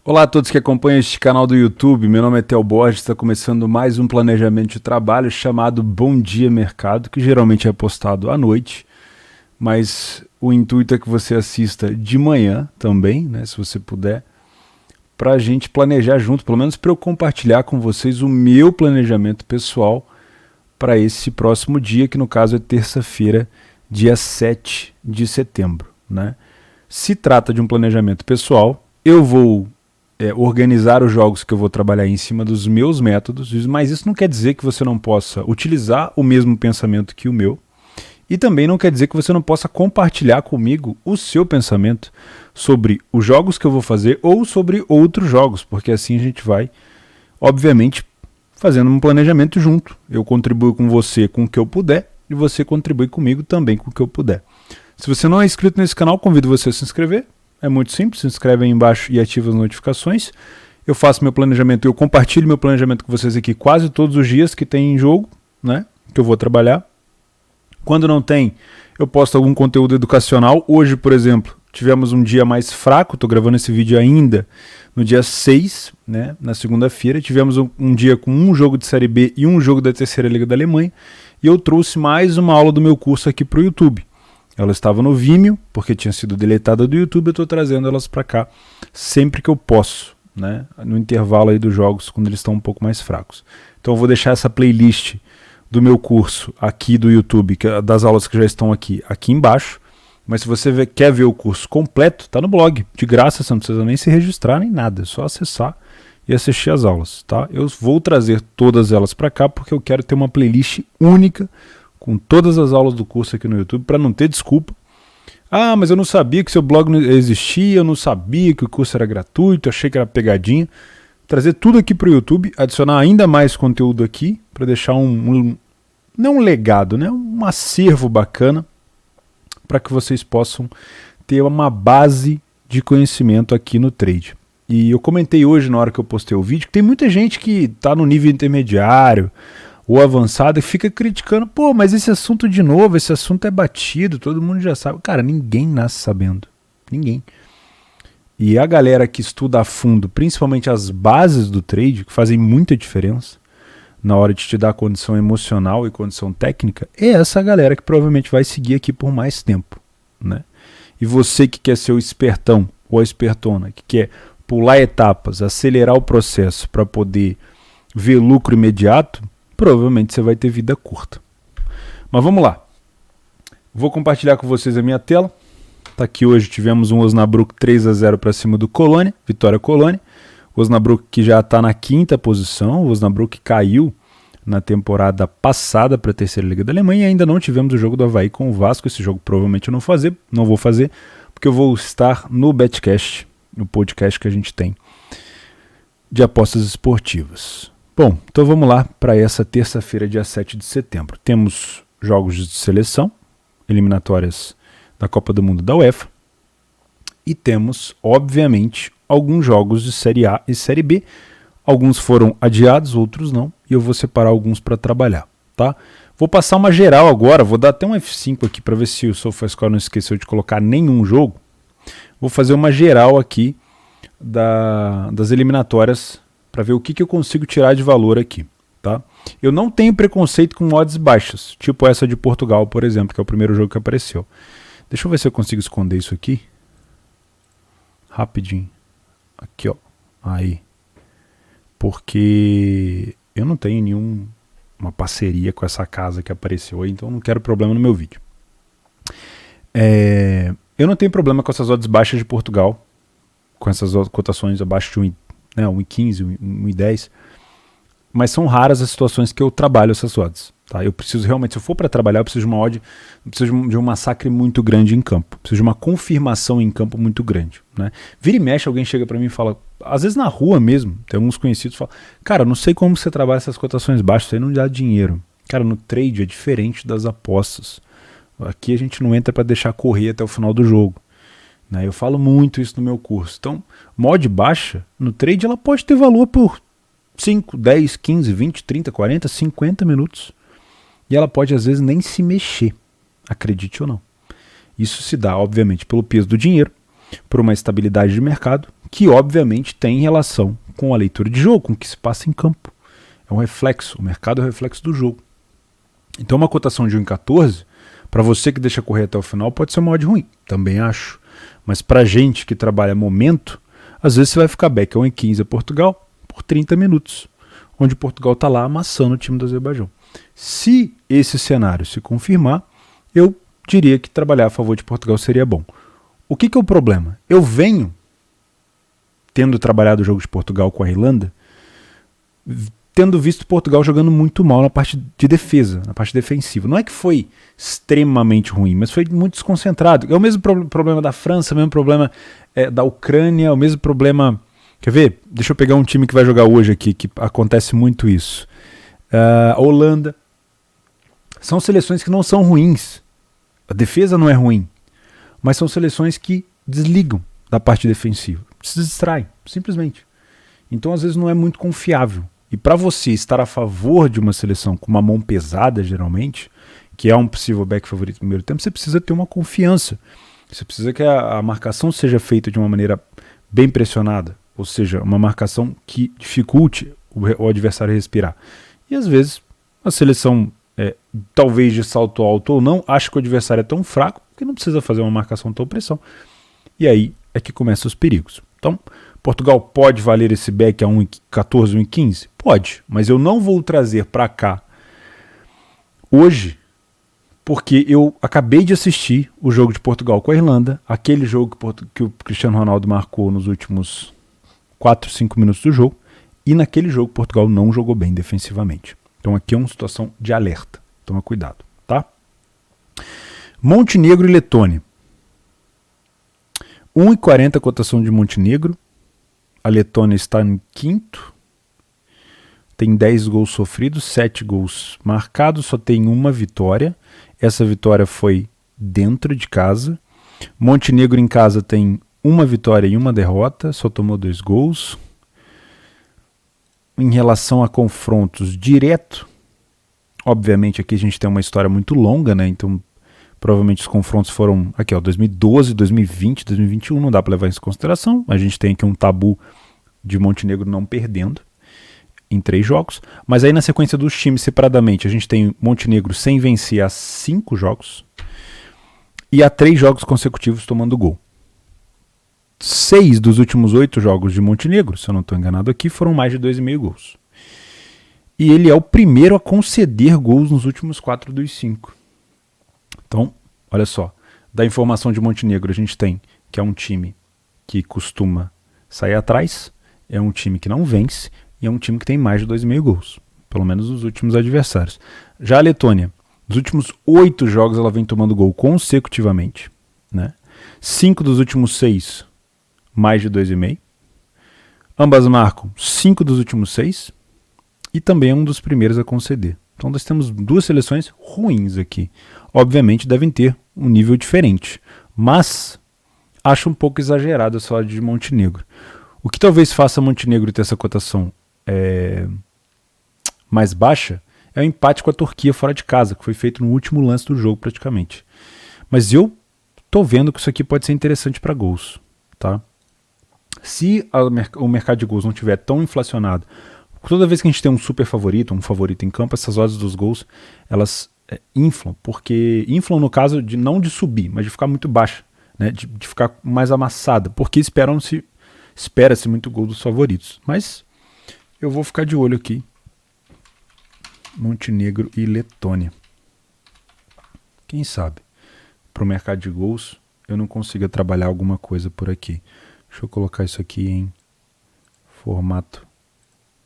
Olá a todos que acompanham este canal do YouTube, meu nome é Theo Borges, está começando mais um planejamento de trabalho chamado Bom Dia Mercado, que geralmente é postado à noite, mas o intuito é que você assista de manhã também, né, se você puder, para a gente planejar junto, pelo menos para eu compartilhar com vocês o meu planejamento pessoal para esse próximo dia, que no caso é terça-feira, dia 7 de setembro. Né? Se trata de um planejamento pessoal, eu vou organizar os jogos que eu vou trabalhar em cima dos meus métodos, mas isso não quer dizer que você não possa utilizar o mesmo pensamento que o meu, e também não quer dizer que você não possa compartilhar comigo o seu pensamento sobre os jogos que eu vou fazer ou sobre outros jogos, porque assim a gente vai, obviamente, fazendo um planejamento junto. Eu contribuo com você com o que eu puder e você contribui comigo também com o que eu puder. Se você não é inscrito nesse canal, convido você a se inscrever. É muito simples, se inscreve aí embaixo e ativa as notificações. Eu faço meu planejamento, eu compartilho meu planejamento com vocês aqui quase todos os dias que tem em jogo, né, que eu vou trabalhar. Quando não tem, eu posto algum conteúdo educacional. Hoje, por exemplo, tivemos um dia mais fraco, estou gravando esse vídeo ainda no dia 6, né, na segunda-feira. Tivemos um dia com um jogo de Série B e um jogo da Terceira Liga da Alemanha. E eu trouxe mais uma aula do meu curso aqui para o YouTube. Ela estava no Vimeo, porque tinha sido deletada do YouTube, eu estou trazendo elas para cá sempre que eu posso, né? No intervalo aí dos jogos, quando eles estão um pouco mais fracos. Então eu vou deixar essa playlist do meu curso aqui do YouTube, das aulas que já estão aqui embaixo, mas se você quer ver o curso completo, está no blog, de graça, você não precisa nem se registrar nem nada, é só acessar e assistir as aulas, tá? Eu vou trazer todas elas para cá, porque eu quero ter uma playlist única, com todas as aulas do curso aqui no YouTube, para não ter desculpa. Ah, mas eu não sabia que seu blog não existia, eu não sabia que o curso era gratuito, achei que era pegadinha. Trazer tudo aqui para o YouTube, adicionar ainda mais conteúdo aqui, para deixar não um legado, né? Um acervo bacana, para que vocês possam ter uma base de conhecimento aqui no trade. E eu comentei hoje, na hora que eu postei o vídeo, que tem muita gente que está no nível intermediário, ou avançado, e fica criticando, pô, mas esse assunto de novo, esse assunto é batido, todo mundo já sabe. Cara, ninguém nasce sabendo. Ninguém. E a galera que estuda a fundo, principalmente as bases do trade, que fazem muita diferença na hora de te dar condição emocional e condição técnica, é essa galera que provavelmente vai seguir aqui por mais tempo. Né? E você que quer ser o espertão ou a espertona, que quer pular etapas, acelerar o processo para poder ver lucro imediato, provavelmente você vai ter vida curta. Mas vamos lá. Vou compartilhar com vocês a minha tela. Tá aqui hoje, tivemos um Osnabrück 3-0 para cima do Colônia, vitória Colônia. O Osnabrück que já está na 5ª posição. O Osnabrück caiu na temporada passada para a Terceira Liga da Alemanha e ainda não tivemos o jogo do Avaí com o Vasco. Esse jogo provavelmente eu não vou fazer, porque eu vou estar no Betcast, no podcast que a gente tem de apostas esportivas. Bom, então vamos lá para essa terça-feira, dia 7 de setembro. Temos jogos de seleção, eliminatórias da Copa do Mundo da UEFA, e temos, obviamente, alguns jogos de Série A e Série B. Alguns foram adiados, outros não, e eu vou separar alguns para trabalhar. Tá? Vou passar uma geral agora, vou dar até um F5 aqui para ver se o SofaScore não esqueceu de colocar nenhum jogo. Vou fazer uma geral aqui das eliminatórias, para ver o que eu consigo tirar de valor aqui. Tá? Eu não tenho preconceito com odds baixas, tipo essa de Portugal, por exemplo, que é o primeiro jogo que apareceu. Deixa eu ver se eu consigo esconder isso aqui. Rapidinho. Aqui, ó. Aí. Porque eu não tenho nenhuma parceria com essa casa que apareceu aí, então não quero problema no meu vídeo. Eu não tenho problema com essas odds baixas de Portugal, com essas cotações abaixo de 1,15, 1,10, mas são raras as situações que eu trabalho essas odds. Tá? Eu preciso realmente, se eu for para trabalhar, eu preciso de uma odd, eu preciso de um massacre muito grande em campo, eu preciso de uma confirmação em campo muito grande. Né? Vira e mexe, alguém chega para mim e fala, às vezes na rua mesmo, tem alguns conhecidos que falam, cara, não sei como você trabalha essas cotações baixas, isso aí não dá dinheiro. Cara, no trade é diferente das apostas. Aqui a gente não entra para deixar correr até o final do jogo. Eu falo muito isso no meu curso. Então, mod baixa, no trade, ela pode ter valor por 5, 10, 15, 20, 30, 40, 50 minutos. E ela pode, às vezes, nem se mexer, acredite ou não. Isso se dá, obviamente, pelo peso do dinheiro, por uma estabilidade de mercado, que obviamente tem relação com a leitura de jogo, com o que se passa em campo. É um reflexo, o mercado é um reflexo do jogo. Então uma cotação de 1,14, para você que deixa correr até o final, pode ser uma odd ruim, também acho. Mas para gente que trabalha momento, às vezes você vai ficar back a 1,15 a Portugal por 30 minutos, onde Portugal está lá amassando o time do Azerbaijão. Se esse cenário se confirmar, eu diria que trabalhar a favor de Portugal seria bom. O que é o problema? Eu venho, tendo trabalhado o jogo de Portugal com a Irlanda, tendo visto Portugal jogando muito mal na parte de defesa, na parte defensiva. Não é que foi extremamente ruim, mas foi muito desconcentrado. É o mesmo problema da França, o mesmo problema da Ucrânia, o mesmo problema... Quer ver? Deixa eu pegar um time que vai jogar hoje aqui, que acontece muito isso. A Holanda. São seleções que não são ruins. A defesa não é ruim. Mas são seleções que desligam da parte defensiva. Se distraem, simplesmente. Então, às vezes, não é muito confiável. E para você estar a favor de uma seleção com uma mão pesada, geralmente, que é um possível back favorito no primeiro tempo, você precisa ter uma confiança. Você precisa que a marcação seja feita de uma maneira bem pressionada. Ou seja, uma marcação que dificulte o adversário respirar. E às vezes a seleção, talvez de salto alto ou não, acha que o adversário é tão fraco que não precisa fazer uma marcação tão pressão. E aí é que começam os perigos. Então, Portugal pode valer esse back a 1,14, 1,15? Pode, mas eu não vou trazer para cá hoje, porque eu acabei de assistir o jogo de Portugal com a Irlanda, aquele jogo que o Cristiano Ronaldo marcou nos últimos 4, 5 minutos do jogo, e naquele jogo Portugal não jogou bem defensivamente. Então aqui é uma situação de alerta. Toma cuidado, tá? Montenegro e Letônia. 1,40 cotação de Montenegro. A Letônia está em quinto. Tem 10 gols sofridos, 7 gols marcados, só tem uma vitória. Essa vitória foi dentro de casa. Montenegro em casa tem uma vitória e uma derrota, só tomou 2 gols. Em relação a confrontos direto, obviamente aqui a gente tem uma história muito longa, né? Então provavelmente os confrontos foram aqui, 2012, 2020, 2021, não dá para levar isso em consideração. A gente tem aqui um tabu de Montenegro não perdendo em 3 jogos. Mas aí na sequência dos times separadamente, a gente tem Montenegro sem vencer há 5 jogos e há 3 jogos consecutivos tomando gol. 6 dos últimos 8 jogos de Montenegro, se eu não estou enganado aqui, foram mais de 2,5 gols. E ele é o primeiro a conceder gols nos últimos 4 dos 5. Então, olha só, da informação de Montenegro a gente tem que é um time que costuma sair atrás, é um time que não vence e é um time que tem mais de 2,5 gols, pelo menos os últimos adversários. Já a Letônia, nos últimos 8 jogos ela vem tomando gol consecutivamente, né? 5 dos últimos 6 mais de 2,5. Ambas marcam 5 dos últimos 6 e também é um dos primeiros a conceder. Então nós temos 2 seleções ruins aqui. Obviamente devem ter um nível diferente, mas acho um pouco exagerado essa odd de Montenegro. O que talvez faça Montenegro ter essa cotação mais baixa é o empate com a Turquia fora de casa, que foi feito no último lance do jogo praticamente. Mas eu tô vendo que isso aqui pode ser interessante para gols, tá? Se o mercado de gols não estiver tão inflacionado, toda vez que a gente tem um super favorito, um favorito em campo, essas odds dos gols, elas inflam, porque inflam no caso de não de subir, mas de ficar muito baixa, né, de ficar mais amassada, porque espera-se muito gol dos favoritos. Mas eu vou ficar de olho aqui, Montenegro e Letônia. Quem sabe, para o mercado de gols, eu não consiga trabalhar alguma coisa por aqui. Deixa eu colocar isso aqui em formato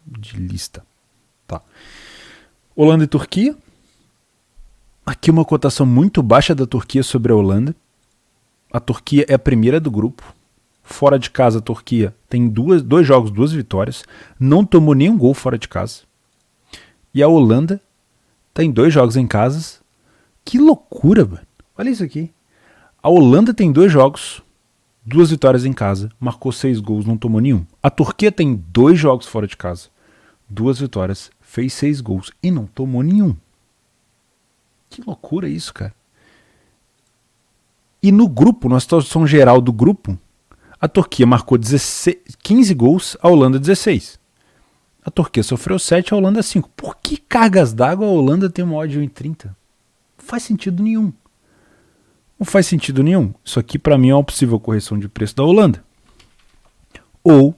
de lista. Tá. Holanda e Turquia. Aqui uma cotação muito baixa da Turquia sobre a Holanda. A Turquia é a primeira do grupo. Fora de casa, a Turquia tem 2 jogos, 2 vitórias. Não tomou nenhum gol fora de casa. E a Holanda tem 2 jogos em casa. Que loucura, mano. Olha isso aqui. A Holanda tem 2 jogos, 2 vitórias em casa, marcou 6 gols, não tomou nenhum. A Turquia tem 2 jogos fora de casa, 2 vitórias, fez 6 gols e não tomou nenhum. Que loucura isso, cara. E no grupo, na situação geral do grupo, A Turquia marcou 15 gols, a Holanda 16. A Turquia sofreu 7, a Holanda 5. Por que cargas d'água a Holanda tem uma odd de 1,30? Não faz sentido nenhum. Não faz sentido nenhum. Isso aqui para mim é uma possível correção de preço da Holanda. Ou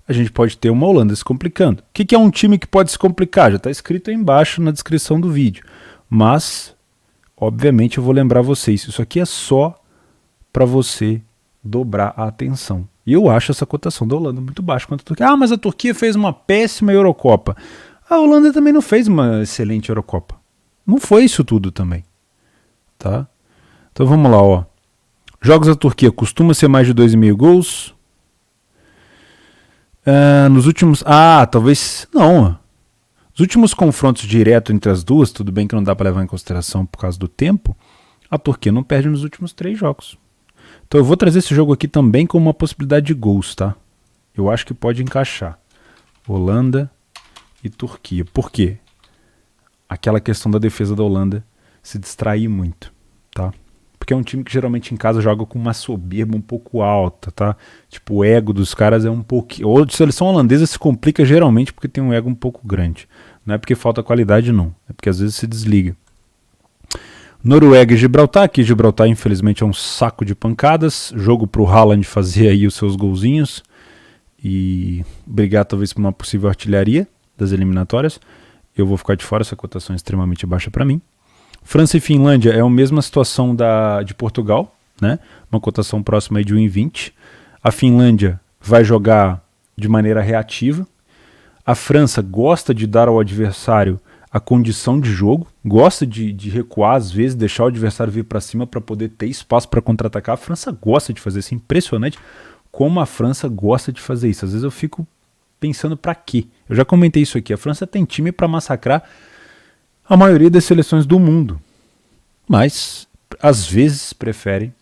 a gente pode ter uma Holanda se complicando. O que é um time que pode se complicar? Já está escrito aí embaixo na descrição do vídeo. Mas, obviamente, eu vou lembrar vocês. Isso aqui é só para você dobrar a atenção. E eu acho essa cotação da Holanda muito baixa quanto a Turquia. Ah, mas a Turquia fez uma péssima Eurocopa. A Holanda também não fez uma excelente Eurocopa. Não foi isso tudo também. Tá? Então vamos lá, ó. Jogos da Turquia costuma ser mais de 2,5 gols. Nos últimos... talvez... Não. Os últimos confrontos diretos entre as duas, tudo bem que não dá para levar em consideração por causa do tempo, a Turquia não perde nos últimos 3 jogos. Então eu vou trazer esse jogo aqui também como uma possibilidade de gols, tá? Eu acho que pode encaixar. Holanda e Turquia. Por quê? Aquela questão da defesa da Holanda se distrair muito, tá? Porque é um time que geralmente em casa joga com uma soberba um pouco alta, tá? Tipo, o ego dos caras é um pouquinho... Ou a seleção holandesa se complica geralmente porque tem um ego um pouco grande. Não é porque falta qualidade, não. É porque às vezes se desliga. Noruega e Gibraltar. Aqui Gibraltar, infelizmente, é um saco de pancadas. Jogo pro Haaland fazer aí os seus golzinhos. E brigar talvez por uma possível artilharia das eliminatórias. Eu vou ficar de fora, essa cotação é extremamente baixa para mim. França e Finlândia é a mesma situação de Portugal, né? Uma cotação próxima aí de 1,20. A Finlândia vai jogar de maneira reativa. A França gosta de dar ao adversário a condição de jogo, gosta de recuar às vezes, deixar o adversário vir para cima para poder ter espaço para contra-atacar. A França gosta de fazer isso, é impressionante como a França gosta de fazer isso. Às vezes eu fico pensando para quê? Eu já comentei isso aqui, a França tem time para massacrar a maioria das seleções do mundo, mas às vezes prefere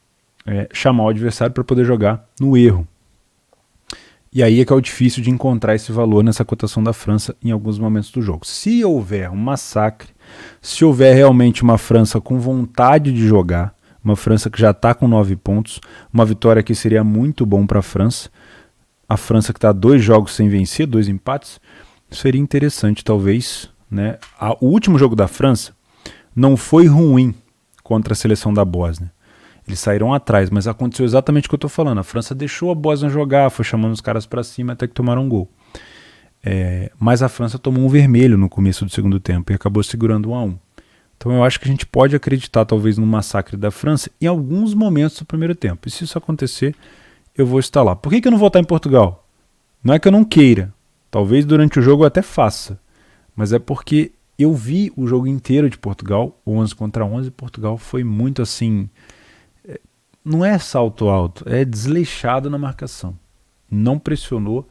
chamar o adversário para poder jogar no erro. E aí é que é o difícil de encontrar esse valor nessa cotação da França em alguns momentos do jogo. Se houver um massacre, se houver realmente uma França com vontade de jogar, uma França que já está com 9 pontos, uma vitória que seria muito bom para a França que está 2 jogos sem vencer, 2 empates, seria interessante talvez, né? O último jogo da França não foi ruim contra a seleção da Bósnia. Eles saíram atrás, mas aconteceu exatamente o que eu estou falando. A França deixou a Bósnia jogar, foi chamando os caras para cima até que tomaram um gol. Mas a França tomou um vermelho no começo do segundo tempo e acabou segurando 1-1. Então eu acho que a gente pode acreditar talvez no massacre da França em alguns momentos do primeiro tempo. E se isso acontecer, eu vou estar lá. Por que eu não vou estar em Portugal? Não é que eu não queira. Talvez durante o jogo eu até faça. Mas é porque eu vi o jogo inteiro de Portugal, 11 contra 11, Portugal foi muito assim... Não é salto alto, é desleixado na marcação. Não pressionou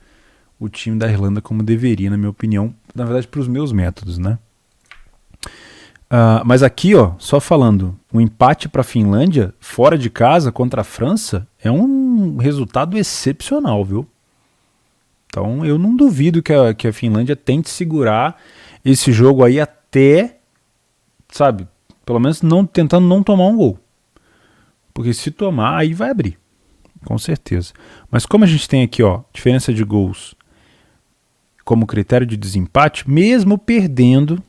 o time da Irlanda como deveria, na minha opinião. Na verdade, para os meus métodos, né? Mas aqui, ó, só falando, um empate para a Finlândia, fora de casa, contra a França, é um resultado excepcional, viu? Então, eu não duvido que a Finlândia tente segurar esse jogo aí até, sabe, pelo menos tentando não tomar um gol. Porque se tomar, aí vai abrir. Com certeza. Mas como a gente tem aqui, ó, diferença de gols como critério de desempate, mesmo perdendo,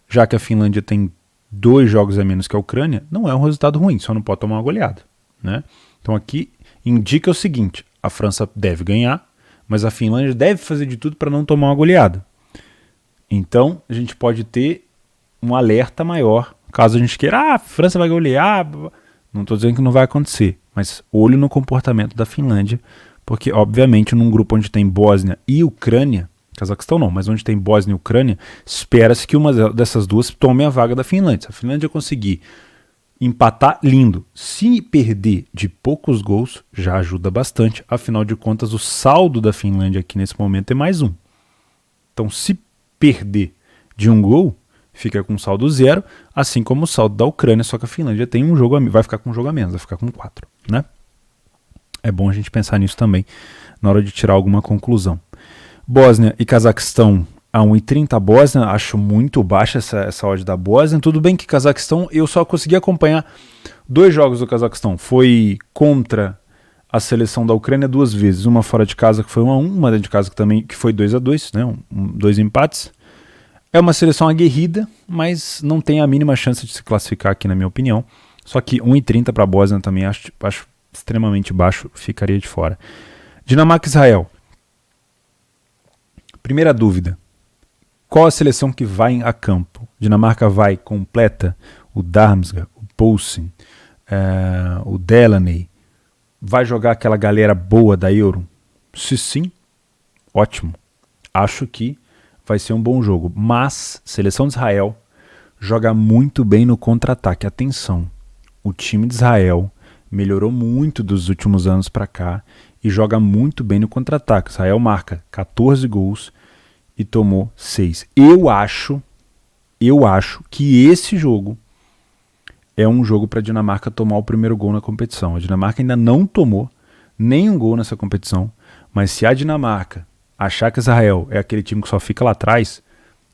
já que a Finlândia tem 2 jogos a menos que a Ucrânia, não é um resultado ruim, só não pode tomar uma goleada, né? Então aqui indica o seguinte, a França deve ganhar, mas a Finlândia deve fazer de tudo para não tomar uma goleada. Então a gente pode ter um alerta maior, caso a gente queira, a França vai golear, não estou dizendo que não vai acontecer, mas olho no comportamento da Finlândia, porque obviamente num grupo onde tem Bósnia e Ucrânia, Cazaquistão não, mas onde tem Bósnia e Ucrânia, espera-se que uma dessas duas tome a vaga da Finlândia. Se a Finlândia conseguir empatar, lindo. Se perder de poucos gols, já ajuda bastante. Afinal de contas, o saldo da Finlândia aqui nesse momento é mais 1. Então, se perder de 1 gol, fica com saldo 0, assim como o saldo da Ucrânia, só que a Finlândia tem um jogo, vai ficar com um jogo a menos, vai ficar com 4, né? É bom a gente pensar nisso também, na hora de tirar alguma conclusão. Bósnia e Cazaquistão A 1,30 a Bósnia, acho muito baixa essa odd da Bósnia. Tudo bem que Cazaquistão, eu só consegui acompanhar 2 jogos do Cazaquistão. Foi contra a seleção da Ucrânia 2 vezes. Uma fora de casa que foi 1-1, uma dentro de casa que foi 2-2, né? 2 empates. É uma seleção aguerrida, mas não tem a mínima chance de se classificar aqui, na minha opinião. Só que 1,30 para a Bósnia também acho extremamente baixo, ficaria de fora. Dinamarca e Israel. Primeira dúvida. Qual a seleção que vai a campo? Dinamarca vai completa o Darmsgaard, o Poulsen, o Delaney. Vai jogar aquela galera boa da Euro? Se sim, ótimo. Acho que vai ser um bom jogo. Mas seleção de Israel joga muito bem no contra-ataque. Atenção, o time de Israel melhorou muito dos últimos anos para cá e joga muito bem no contra-ataque. Israel marca 14 gols e tomou 6. Eu acho que esse jogo é um jogo para a Dinamarca tomar o primeiro gol na competição. A Dinamarca ainda não tomou nenhum gol nessa competição, mas se a Dinamarca achar que Israel é aquele time que só fica lá atrás,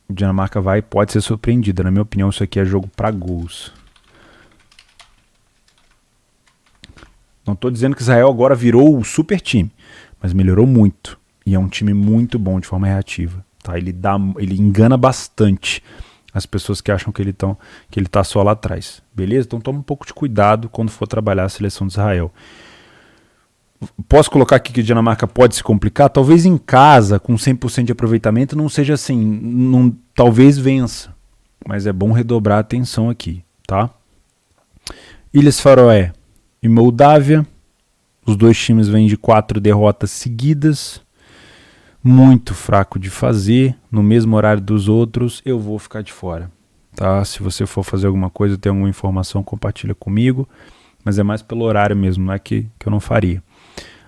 a Dinamarca pode ser surpreendida. Na minha opinião, isso aqui é jogo para gols. Não estou dizendo que Israel agora virou o super time, mas melhorou muito. E é um time muito bom de forma reativa. Tá? Ele engana bastante as pessoas que acham que ele tá só lá atrás. Beleza? Então toma um pouco de cuidado quando for trabalhar a seleção de Israel. Posso colocar aqui que a Dinamarca pode se complicar? Talvez em casa, com 100% de aproveitamento, não seja assim. Talvez vença. Mas é bom redobrar a atenção aqui. Tá? Ilhas Faroé e Moldávia. Os 2 times vêm de 4 derrotas seguidas. Muito fraco de fazer, no mesmo horário dos outros, eu vou ficar de fora. Tá? Se você for fazer alguma coisa, tem alguma informação, compartilha comigo, mas é mais pelo horário mesmo, não é que eu não faria.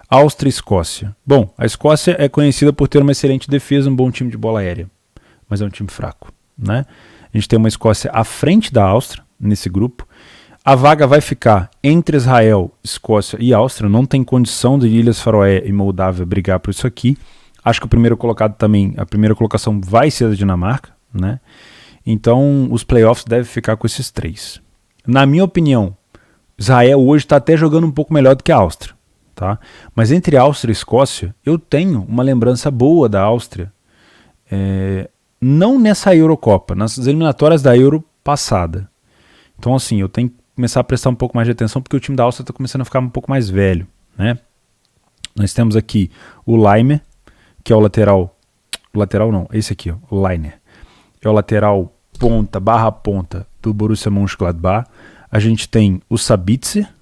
Áustria e Escócia. Bom, a Escócia é conhecida por ter uma excelente defesa, um bom time de bola aérea, mas é um time fraco. Né? A gente tem uma Escócia à frente da Áustria, nesse grupo. A vaga vai ficar entre Israel, Escócia e Áustria, não tem condição de Ilhas Faroé e Moldávia brigar por isso aqui. Acho que o primeiro colocado também, a primeira colocação vai ser da Dinamarca, né? Então os playoffs devem ficar com esses 3. Na minha opinião, Israel hoje está até jogando um pouco melhor do que a Áustria, tá? Mas entre Áustria e Escócia, eu tenho uma lembrança boa da Áustria, não nessa Eurocopa, nas eliminatórias da Euro passada. Então assim, eu tenho que começar a prestar um pouco mais de atenção porque o time da Áustria está começando a ficar um pouco mais velho, né? Nós temos aqui o Leimer, que é o lateral não, esse aqui, ó, o Leiner, é o lateral ponta do Borussia Mönchengladbach. A gente tem o Sabitzer,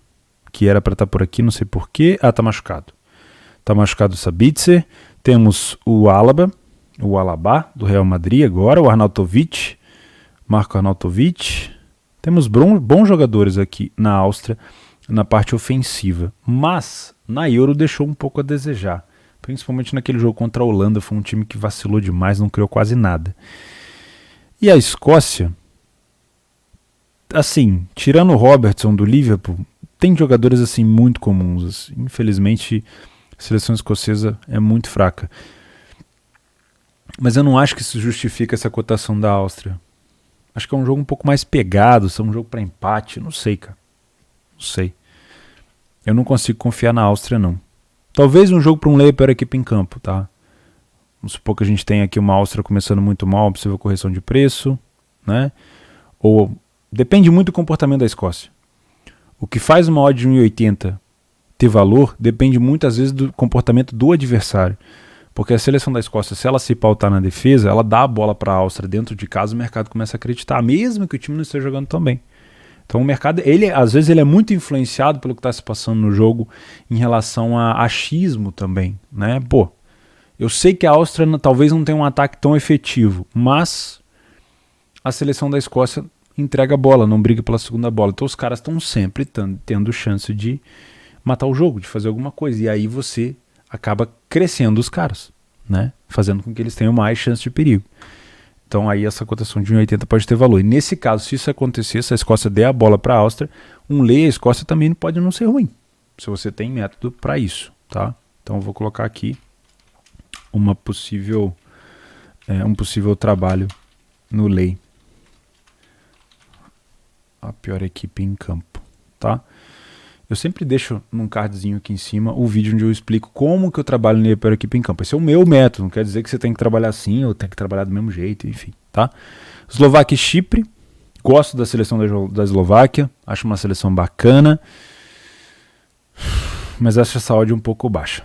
que era para estar por aqui, não sei porquê, tá machucado o Sabitzer. Temos o Alaba, do Real Madrid agora, o Arnautovic, Marco Arnautovic. Temos bons jogadores aqui na Áustria, na parte ofensiva, mas na Euro deixou um pouco a desejar. Principalmente naquele jogo contra a Holanda, foi um time que vacilou demais, não criou quase nada. E a Escócia, assim, tirando o Robertson do Liverpool, tem jogadores assim muito comuns. Assim. Infelizmente, a seleção escocesa é muito fraca. Mas eu não acho que isso justifica essa cotação da Áustria. Acho que é um jogo um pouco mais pegado, é um jogo para empate, não sei, cara. Não sei. Eu não consigo confiar na Áustria, não. Talvez um jogo para um lei para a equipe em campo, tá? Vamos supor que a gente tem aqui uma Áustria começando muito mal, possível correção de preço, né? Ou depende muito do comportamento da Escócia. O que faz uma odd de 1,80 ter valor depende muitas vezes do comportamento do adversário. Porque a seleção da Escócia, se ela se pautar na defesa, ela dá a bola para a Áustria dentro de casa, o mercado começa a acreditar, mesmo que o time não esteja jogando tão bem. Então o mercado, às vezes ele é muito influenciado pelo que está se passando no jogo em relação a achismo também, né? Pô, eu sei que a Áustria talvez não tenha um ataque tão efetivo, mas a seleção da Escócia entrega a bola, não briga pela segunda bola. Então os caras estão sempre tendo chance de matar o jogo, de fazer alguma coisa. E aí você acaba crescendo os caras, né? Fazendo com que eles tenham mais chance de perigo. Então aí essa cotação de 1,80 pode ter valor. E nesse caso, se isso acontecer, se a Escócia der a bola para a Áustria, um lei a Escócia também pode não ser ruim, se você tem método para isso, tá? Então eu vou colocar aqui uma possível um possível trabalho no Lei. A pior equipe em campo, tá? Eu sempre deixo num cardzinho aqui em cima o vídeo onde eu explico como que eu trabalho na pior equipe em campo. Esse é o meu método, não quer dizer que você tem que trabalhar assim ou tem que trabalhar do mesmo jeito, enfim, tá? Eslováquia e Chipre, gosto da seleção da Eslováquia, acho uma seleção bacana, mas acho essa odd um pouco baixa.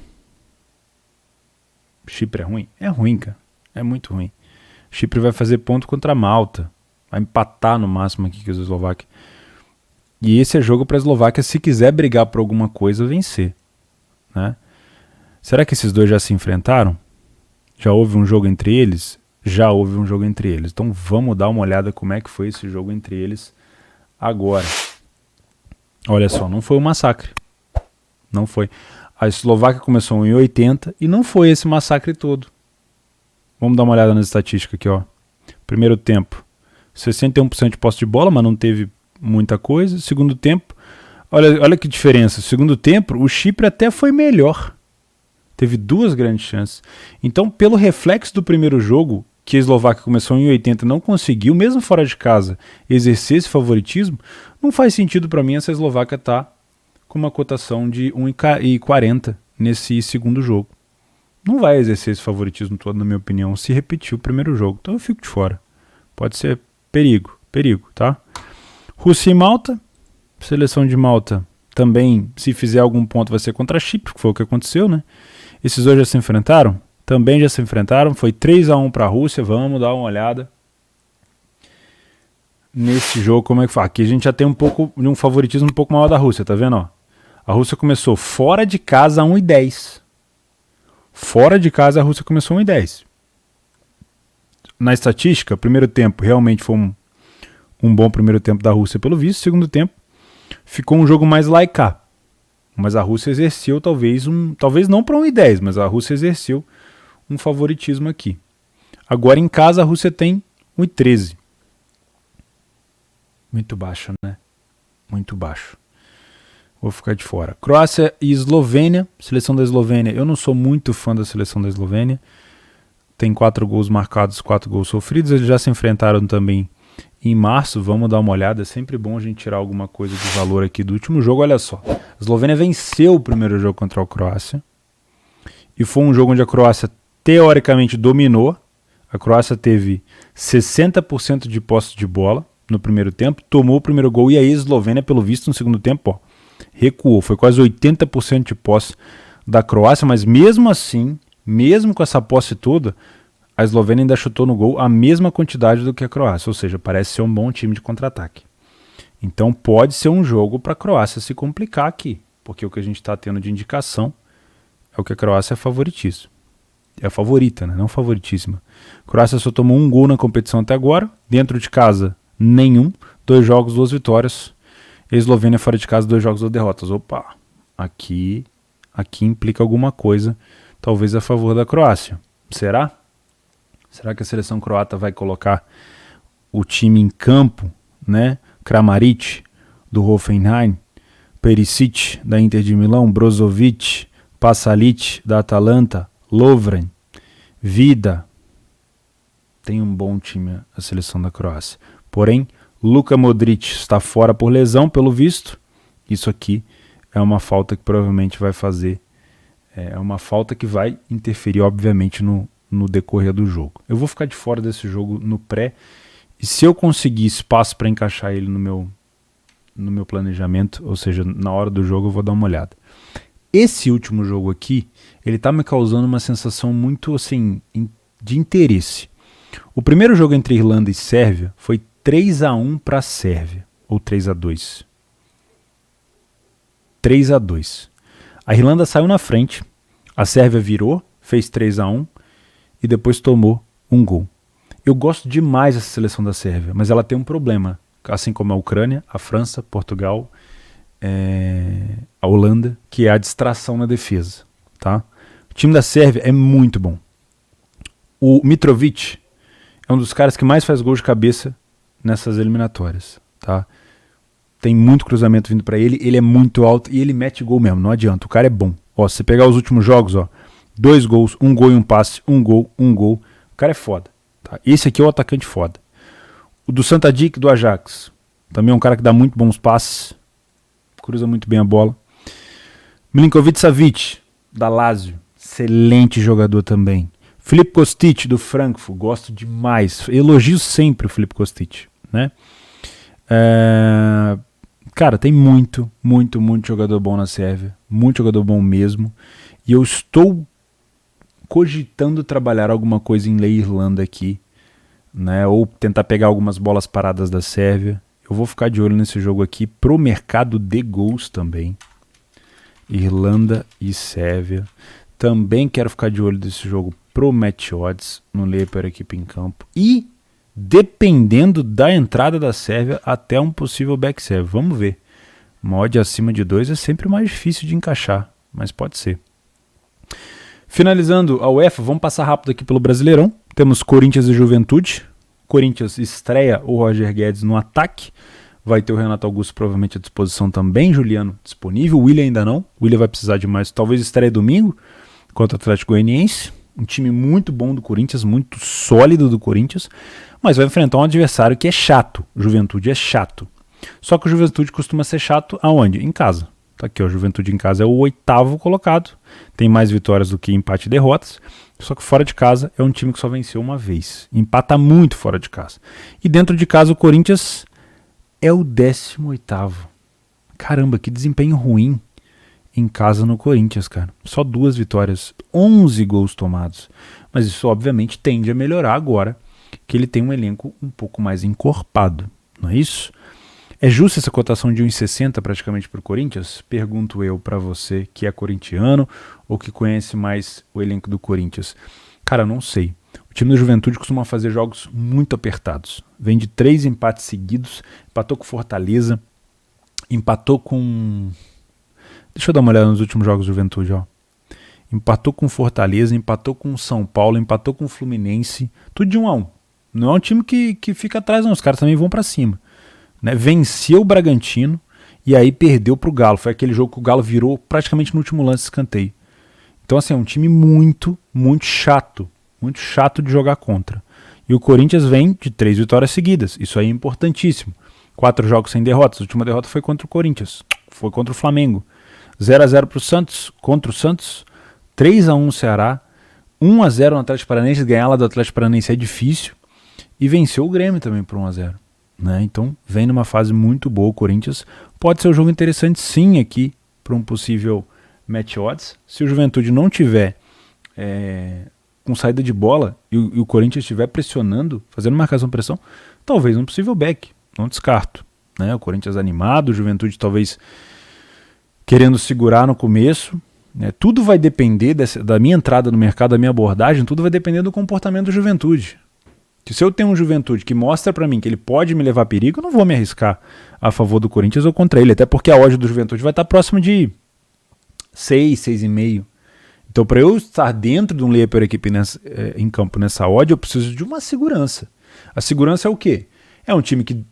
Chipre é ruim? É ruim, cara, é muito ruim. Chipre vai fazer ponto contra a Malta, vai empatar no máximo aqui com a Eslováquia. E esse é jogo para a Eslováquia, se quiser brigar por alguma coisa, vencer, né? Será que esses dois já se enfrentaram? Já houve um jogo entre eles? Já houve um jogo entre eles. Então vamos dar uma olhada como é que foi esse jogo entre eles agora. Olha só, não foi um massacre. Não foi. A Eslováquia começou em 80 e não foi esse massacre todo. Vamos dar uma olhada nas estatísticas aqui, ó. Primeiro tempo, 61% de posse de bola, mas não teve muita coisa. Segundo tempo, olha que diferença. Segundo tempo, o Chipre até foi melhor. Teve 2 grandes chances. Então, pelo reflexo do primeiro jogo, que a Eslováquia começou em 80 e não conseguiu, mesmo fora de casa, exercer esse favoritismo, não faz sentido para mim essa Eslováquia estar com uma cotação de 1,40 nesse segundo jogo. Não vai exercer esse favoritismo todo, na minha opinião, se repetir o primeiro jogo. Então eu fico de fora. Pode ser perigo, tá? Rússia e Malta. Seleção de Malta também, se fizer algum ponto, vai ser contra a Chipre, que foi o que aconteceu, né? Esses dois já se enfrentaram? Também já se enfrentaram. Foi 3-1 para a Rússia. Vamos dar uma olhada nesse jogo, como é que foi. Aqui a gente já tem um pouco de um favoritismo um pouco maior da Rússia, tá vendo? Ó? A Rússia começou fora de casa a 1,10. Fora de casa a Rússia começou 1,10. Na estatística, primeiro tempo realmente foi um bom primeiro tempo da Rússia pelo visto. Segundo tempo ficou um jogo mais laica. Mas a Rússia exerceu talvez não para 1,10, mas a Rússia exerceu um favoritismo aqui. Agora em casa a Rússia tem 1,13. Muito baixo, né? Muito baixo. Vou ficar de fora. Croácia e Eslovênia. Seleção da Eslovênia. Eu não sou muito fã da seleção da Eslovênia. Tem 4 gols marcados, 4 gols sofridos. Eles já se enfrentaram também em março. Vamos dar uma olhada. É sempre bom a gente tirar alguma coisa de valor aqui do último jogo. Olha só. A Eslovênia venceu o primeiro jogo contra a Croácia. E foi um jogo onde a Croácia teoricamente dominou. A Croácia teve 60% de posse de bola no primeiro tempo. Tomou o primeiro gol. E a Eslovênia, pelo visto, no segundo tempo, ó, recuou. Foi quase 80% de posse da Croácia. Mas mesmo assim, mesmo com essa posse toda, a Eslovênia ainda chutou no gol a mesma quantidade do que a Croácia. Ou seja, parece ser um bom time de contra-ataque. Então pode ser um jogo para a Croácia se complicar aqui. Porque o que a gente está tendo de indicação é o que a Croácia é favoritíssima. É a favorita, né? Não favoritíssima. A Croácia só tomou 1 gol na competição até agora. Dentro de casa, nenhum. 2 jogos, 2 vitórias. A Eslovênia fora de casa, 2 jogos, 2 derrotas. Opa, aqui implica alguma coisa, talvez a favor da Croácia. Será? Será que a seleção croata vai colocar o time em campo, né? Kramaric, do Hoffenheim, Perisic, da Inter de Milão, Brozovic, Pasalic, da Atalanta, Lovren, Vida. Tem um bom time a seleção da Croácia. Porém, Luka Modric está fora por lesão, pelo visto. Isso aqui é uma falta que provavelmente vai fazer. É uma falta que vai interferir, obviamente, no decorrer do jogo. Eu vou ficar de fora desse jogo no pré. E se eu conseguir espaço para encaixar ele no meu planejamento, ou seja, na hora do jogo, eu vou dar uma olhada. Esse último jogo aqui, ele está me causando uma sensação muito assim de interesse. O primeiro jogo entre Irlanda e Sérvia foi 3-1 para a Sérvia, ou 3-2. 3-2. A Irlanda saiu na frente, a Sérvia virou, fez 3-1 e depois tomou 1 gol. Eu gosto demais dessa seleção da Sérvia, mas ela tem um problema, assim como a Ucrânia, a França, Portugal, a Holanda, que é a distração na defesa. Tá? O time da Sérvia é muito bom. O Mitrovic é um dos caras que mais faz gols de cabeça nessas eliminatórias. Tá? Tem muito cruzamento vindo para ele, ele é muito alto e ele mete gol mesmo, não adianta, o cara é bom. Ó, se você pegar os últimos jogos, ó, 2 gols, 1 gol e um passe, 1 gol, 1 gol, o cara é foda. Tá? Esse aqui é o atacante foda. O do Santadic, do Ajax. Também é um cara que dá muito bons passes. Cruza muito bem a bola. Milinkovic-Savic, da Lazio. Excelente jogador também. Filipe Kostic, do Frankfurt. Gosto demais. Elogio sempre o Filipe Kostic. Né? Cara, tem muito jogador bom na Sérvia. Muito jogador bom mesmo. E eu estou cogitando trabalhar alguma coisa em Lei Irlanda aqui. Né? Ou tentar pegar algumas bolas paradas da Sérvia. Eu vou ficar de olho nesse jogo aqui pro mercado de gols também. Irlanda e Sérvia. Também quero ficar de olho desse jogo pro match odds. No Lei para a equipe em campo. E dependendo da entrada da Sérvia até um possível back serve. Vamos ver. Uma odd acima de 2 é sempre mais difícil de encaixar, mas pode ser. Finalizando a UEFA, vamos passar rápido aqui pelo Brasileirão. Temos Corinthians e Juventude. Corinthians estreia o Roger Guedes no ataque. Vai ter o Renato Augusto provavelmente à disposição também. Juliano disponível. O Willian ainda não. O Willian vai precisar de mais. Talvez estreia domingo contra o Atlético Goianiense. Um time muito bom do Corinthians, muito sólido do Corinthians. Mas vai enfrentar um adversário que é chato. O Juventude é chato. Só que o Juventude costuma ser chato aonde? Em casa. Tá aqui, ó, Juventude em casa é o 8º colocado. Tem mais vitórias do que empate e derrotas. Só que fora de casa é um time que só venceu uma vez. Empata muito fora de casa. E dentro de casa o Corinthians é o 18º. Caramba, que desempenho ruim em casa no Corinthians, cara. Só 2 vitórias, 11 gols tomados. Mas isso obviamente tende a melhorar agora que ele tem um elenco um pouco mais encorpado. Não é isso? É justa essa cotação de 1,60 praticamente para o Corinthians? Pergunto eu para você que é corintiano ou que conhece mais o elenco do Corinthians. Cara, eu não sei. O time da Juventude costuma fazer jogos muito apertados. Vem de 3 empates seguidos, empatou com Fortaleza, empatou com... Deixa eu dar uma olhada nos últimos jogos da Juventude, ó. Empatou com Fortaleza, empatou com São Paulo, empatou com Fluminense, tudo de 1-1. Não é um time que fica atrás não, os caras também vão para cima. Né? Venceu o Bragantino e aí perdeu para o Galo. Foi aquele jogo que o Galo virou praticamente no último lance de escanteio. Então assim, é um time muito chato de jogar contra. E o Corinthians vem de 3 vitórias seguidas, isso aí é importantíssimo. 4 jogos sem derrotas, a última derrota foi contra o Corinthians, foi contra o Flamengo. 0-0 para o Santos, contra o Santos, 3-1 no Ceará, 1-0 no Atlético Paranaense, ganhar lá do Atlético Paranaense é difícil, e venceu o Grêmio também por 1-0. Né? Então vem numa fase muito boa o Corinthians, pode ser um jogo interessante sim aqui para um possível match odds. Se o Juventude não tiver com saída de bola e o Corinthians estiver pressionando, fazendo marcação-pressão, talvez um possível back, não descarto. Né? O Corinthians animado, o Juventude talvez querendo segurar no começo. Né? Tudo vai depender da minha entrada no mercado, da minha abordagem, tudo vai depender do comportamento do Juventude. Se eu tenho um Juventude que mostra pra mim que ele pode me levar a perigo, eu não vou me arriscar a favor do Corinthians ou contra ele, até porque a odd do Juventude vai estar próximo de 6, 6,5. Então, para eu estar dentro de um Leia per equipe em campo nessa odd, eu preciso de uma segurança. A segurança é o quê? É um time que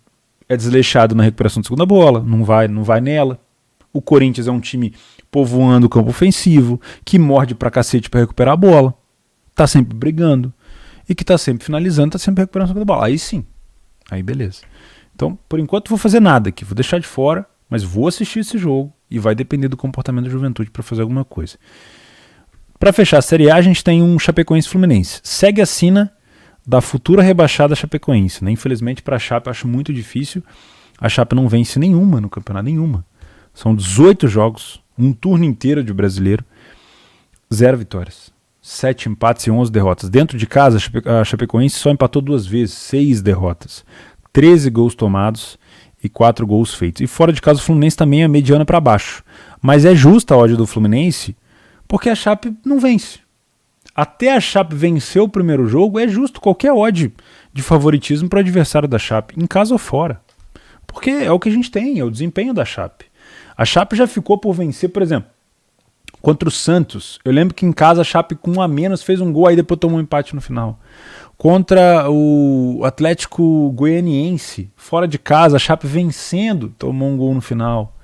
é desleixado na recuperação de segunda bola, não vai nela. O Corinthians é um time povoando o campo ofensivo, que morde pra cacete pra recuperar a bola, tá sempre brigando. E que tá sempre finalizando, tá sempre recuperando a segunda bola. Aí sim, aí beleza. Então, por enquanto, vou fazer nada aqui, vou deixar de fora, mas vou assistir esse jogo e vai depender do comportamento da Juventude para fazer alguma coisa. Para fechar a Série A, a gente tem um Chapecoense Fluminense. Segue a sina da futura rebaixada Chapecoense. Né? Infelizmente, para a Chape, eu acho muito difícil. A Chape não vence nenhuma no campeonato, nenhuma. São 18 jogos, um turno inteiro de brasileiro, 0 vitórias. 7 empates e 11 derrotas. Dentro de casa, a Chapecoense só empatou 2 vezes, 6 derrotas. 13 gols tomados e 4 gols feitos. E fora de casa, o Fluminense também é mediana para baixo. Mas é justa a odd do Fluminense, porque a Chape não vence. Até a Chape vencer o primeiro jogo, é justo qualquer odd de favoritismo para o adversário da Chape, em casa ou fora. Porque é o que a gente tem, é o desempenho da Chape. A Chape já ficou por vencer, por exemplo, contra o Santos. Eu lembro que em casa a Chape com 1 a menos fez um gol, aí depois tomou um empate no final. Contra o Atlético Goianiense, fora de casa, a Chape vencendo, tomou um gol no final.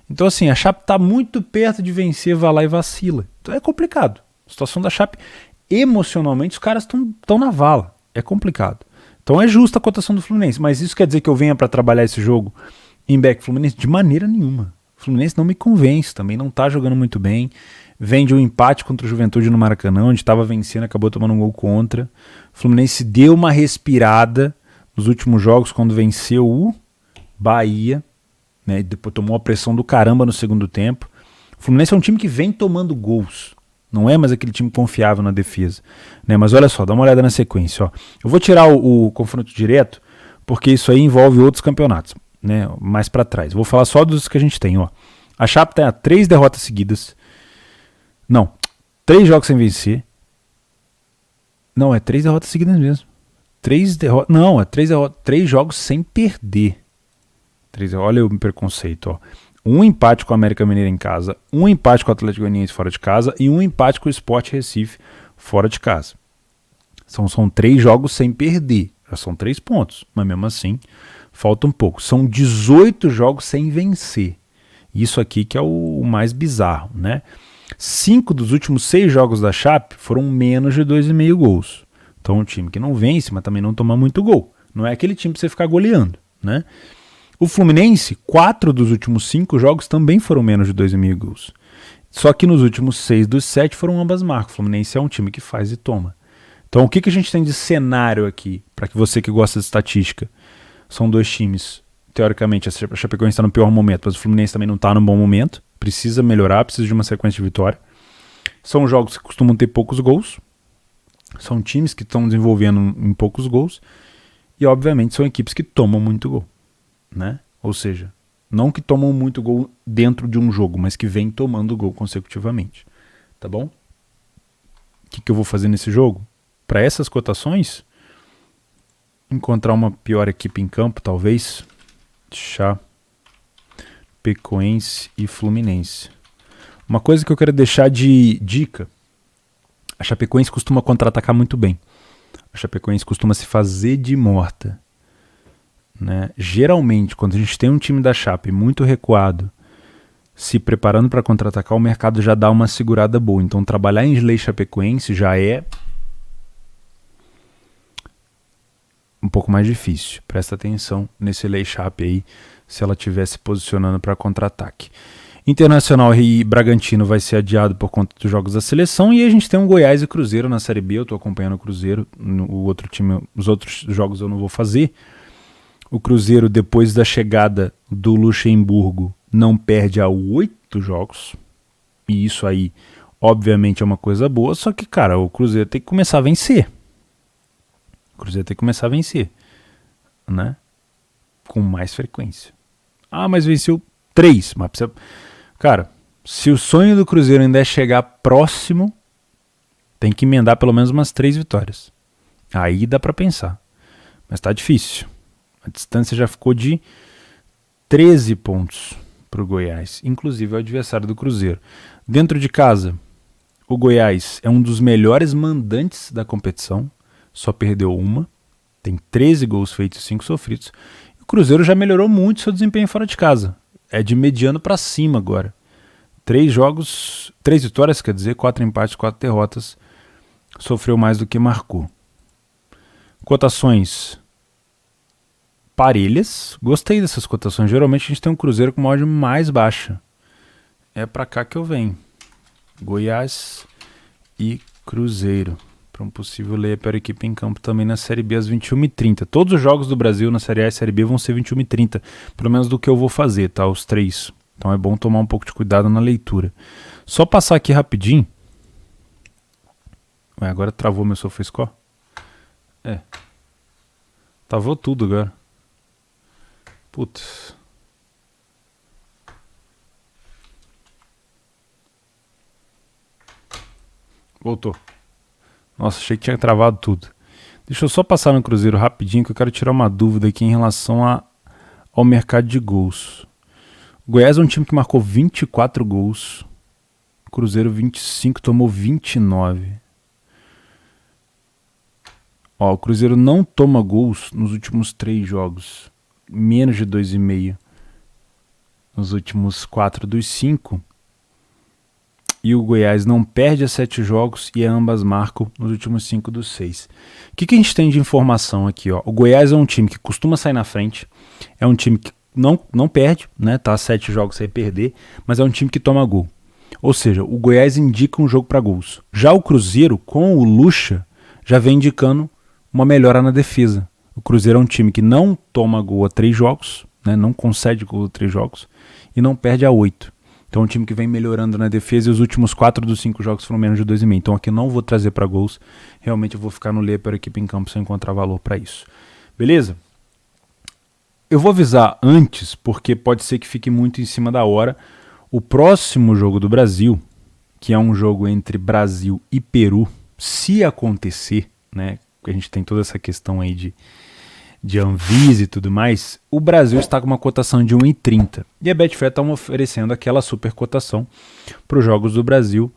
Então assim, a Chape está muito perto de vencer, vai lá e vacila. Então é complicado. A situação da Chape, emocionalmente, os caras estão na vala. é complicado. Então é justa a cotação do Fluminense, mas isso quer dizer que eu venha para trabalhar esse jogo em back Fluminense? De maneira nenhuma. O Fluminense não me convence, também não tá jogando muito bem. Vem de um empate contra o Juventude no Maracanã, onde estava vencendo, acabou tomando um gol contra. O Fluminense deu uma respirada nos últimos jogos quando venceu o Bahia, né, depois tomou a pressão do caramba no segundo tempo. O Fluminense é um time que vem tomando gols. Não é mais aquele time confiável na defesa. Né? Mas olha só, dá uma olhada na sequência. Ó. Eu vou tirar o confronto direto, porque isso aí envolve outros campeonatos, né? Mais para trás. Vou falar só dos que a gente tem. Ó. A Chape tem 3 derrotas seguidas. Não, 3 jogos sem vencer. Não, é 3 derrotas seguidas mesmo. 3 derrotas. Não, é 3 jogos sem perder. Olha o preconceito, ó. Um empate com o América Mineiro em casa, um empate com o Atlético Goianiense fora de casa e um empate com o Sport Recife fora de casa. São 3 jogos sem perder, já são 3 pontos, mas mesmo assim falta um pouco. São 18 jogos sem vencer. Isso aqui que é o mais bizarro, né? 5 dos últimos 6 jogos da Chape foram menos de 2,5 gols. Então é um time que não vence, mas também não toma muito gol. Não é aquele time pra você ficar goleando, né? O Fluminense, 4 dos últimos 5 jogos também foram menos de 2,5 gols. Só que nos últimos 6 dos 7 foram ambas marcas. O Fluminense é um time que faz e toma. Então o que a gente tem de cenário aqui, para que você que gosta de estatística? São 2 times, teoricamente, a Chapecoense está no pior momento, mas o Fluminense também não está no bom momento. Precisa melhorar, precisa de uma sequência de vitória. São jogos que costumam ter poucos gols. São times que estão desenvolvendo em poucos gols. E obviamente são equipes que tomam muito gol. Né? Ou seja, não que tomam muito gol dentro de um jogo, mas que vem tomando gol consecutivamente. Tá bom? O que eu vou fazer nesse jogo? Para essas cotações, encontrar uma pior equipe em campo, talvez. Chapecoense e Fluminense. Uma coisa que eu quero deixar de dica: a Chapecoense costuma contra-atacar muito bem. A Chapecoense costuma se fazer de morta. Né? Geralmente, quando a gente tem um time da Chape muito recuado, se preparando para contra-atacar, o mercado já dá uma segurada boa. Então, trabalhar em lei Chapecoense já é um pouco mais difícil. Presta atenção nesse lei Chape aí, se ela estiver se posicionando para contra-ataque. Internacional e Bragantino vai ser adiado por conta dos jogos da seleção, e a gente tem um Goiás e Cruzeiro na Série B. Eu estou acompanhando o Cruzeiro, os outros jogos eu não vou fazer. O Cruzeiro, depois da chegada do Luxemburgo, não perde há 8 jogos. E isso aí, obviamente, é uma coisa boa. Só que, cara, o Cruzeiro tem que começar a vencer. Né? Com mais frequência. Ah, mas venceu 3. Mas precisa... Cara, se o sonho do Cruzeiro ainda é chegar próximo, tem que emendar pelo menos umas 3 vitórias. Aí dá pra pensar. Mas tá difícil. A distância já ficou de 13 pontos para o Goiás, inclusive o adversário do Cruzeiro. Dentro de casa, o Goiás é um dos melhores mandantes da competição, só perdeu uma, tem 13 gols feitos e 5 sofridos. O Cruzeiro já melhorou muito seu desempenho fora de casa, é de mediano para cima agora. 3 vitórias, 4 empates, 4 derrotas, sofreu mais do que marcou. Cotações parelhas, gostei dessas cotações. Geralmente a gente tem um Cruzeiro com uma odd mais baixa. É pra cá que eu venho. Goiás e Cruzeiro. Para um possível lei para a equipe em campo também na Série B às 21h30. Todos os jogos do Brasil na Série A e Série B vão ser 21h30. Pelo menos do que eu vou fazer, tá? Os 3. Então é bom tomar um pouco de cuidado na leitura. Só passar aqui rapidinho. Ué, agora travou meu SofaScore? Travou tudo agora. Putz. Voltou. Nossa, achei que tinha travado tudo. Deixa eu só passar no Cruzeiro rapidinho, que eu quero tirar uma dúvida aqui em relação ao mercado de gols. O Goiás é um time que marcou 24 gols. O Cruzeiro 25, tomou 29. Ó, o Cruzeiro não toma gols nos últimos 3 jogos. Menos de 2,5 nos últimos 4 dos 5. e o Goiás não perde a 7 jogos e ambas marcam nos últimos 5 dos 6. O que a gente tem de informação aqui? Ó? O Goiás é um time que costuma sair na frente, é um time que não perde, né? Tá 7 jogos sem perder, mas é um time que toma gol. Ou seja, o Goiás indica um jogo para gols. Já o Cruzeiro, com o Lucha, já vem indicando uma melhora na defesa. O Cruzeiro é um time que não toma gol a 3 jogos, né? Não concede gol a 3 jogos e não perde a 8. Então é um time que vem melhorando na defesa e os últimos 4 dos 5 jogos foram menos de 2,5. Então aqui eu não vou trazer para gols, realmente eu vou ficar no ler para a equipe em campo se eu encontrar valor para isso. Beleza? Eu vou avisar antes, porque pode ser que fique muito em cima da hora. O próximo jogo do Brasil, que é um jogo entre Brasil e Peru, se acontecer, né? A gente tem toda essa questão aí de Anvisa e tudo mais, o Brasil está com uma cotação de 1,30. E a Betfair está oferecendo aquela super cotação para os jogos do Brasil,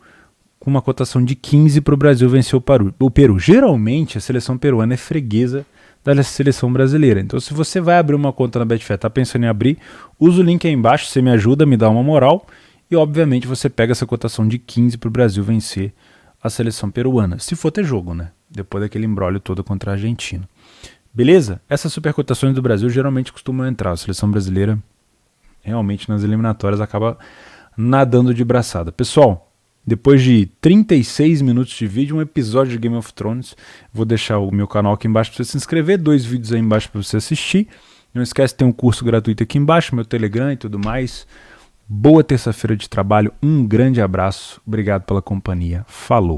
com uma cotação de 15 para o Brasil vencer o Peru. Geralmente a seleção peruana é freguesa da seleção brasileira. Então se você vai abrir uma conta na Betfair, está pensando em abrir, usa o link aí embaixo, você me ajuda, me dá uma moral e obviamente você pega essa cotação de 15 para o Brasil vencer a seleção peruana. Se for ter jogo, né? Depois daquele imbróglio todo contra a Argentina. Beleza? Essas supercotações do Brasil geralmente costumam entrar. A seleção brasileira realmente nas eliminatórias acaba nadando de braçada. Pessoal, depois de 36 minutos de vídeo, um episódio de Game of Thrones, vou deixar o meu canal aqui embaixo para você se inscrever, 2 vídeos aí embaixo para você assistir. Não esquece, tem um curso gratuito aqui embaixo, meu Telegram e tudo mais. Boa terça-feira de trabalho, um grande abraço, obrigado pela companhia, falou!